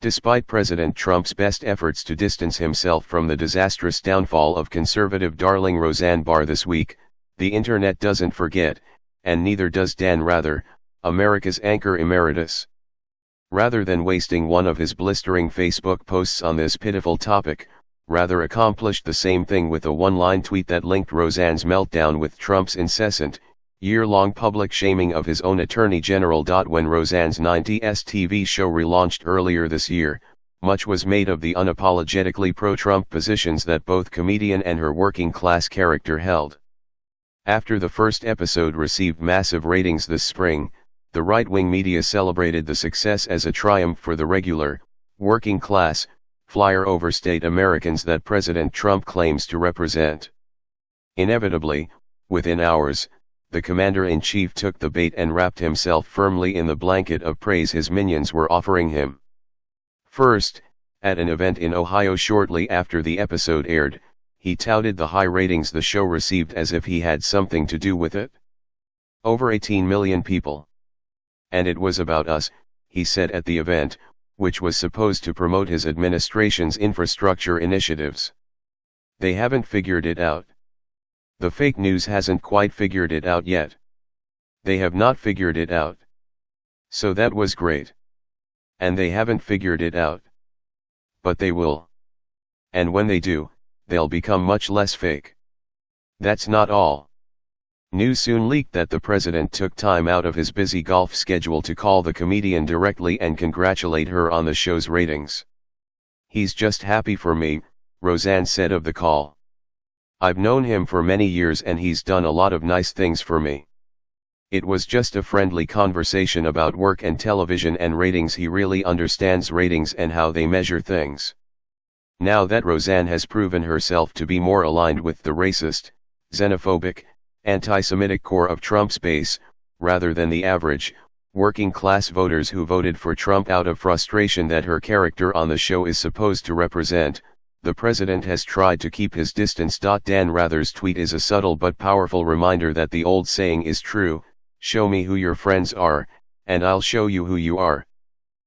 Despite President Trump's best efforts to distance himself from the disastrous downfall of conservative darling Roseanne Barr this week, the internet doesn't forget, and neither does Dan Rather, America's anchor emeritus. Rather than wasting one of his blistering Facebook posts on this pitiful topic, Rather accomplished the same thing with a one-line tweet that linked Roseanne's meltdown with Trump's incessant, year-long public shaming of his own attorney general. When Roseanne's 90s TV show relaunched earlier this year, much was made of the unapologetically pro-Trump positions that both comedian and her working-class character held. After the first episode received massive ratings this spring, the right-wing media celebrated the success as a triumph for the regular, working-class, flyer-overstate Americans that President Trump claims to represent. Inevitably, within hours, the commander-in-chief took the bait and wrapped himself firmly in the blanket of praise his minions were offering him. First, at an event in Ohio shortly after the episode aired, he touted the high ratings the show received as if he had something to do with it. Over 18 million people. And it was about us, he said at the event, which was supposed to promote his administration's infrastructure initiatives. They haven't figured it out. The fake news hasn't quite figured it out yet. They have not figured it out. So that was great. And they haven't figured it out. But they will. And when they do, they'll become much less fake. That's not all. News soon leaked that the president took time out of his busy golf schedule to call the comedian directly and congratulate her on the show's ratings. "He's just happy for me," Roseanne said of the call. "I've known him for many years and he's done a lot of nice things for me. It was just a friendly conversation about work and television and ratings. He really understands ratings and how they measure things." Now that Roseanne has proven herself to be more aligned with the racist, xenophobic, anti-Semitic core of Trump's base, rather than the average, working-class voters who voted for Trump out of frustration that her character on the show is supposed to represent, the president has tried to keep his distance. Dan Rather's tweet is a subtle but powerful reminder that the old saying is true, "Show me who your friends are, and I'll show you who you are."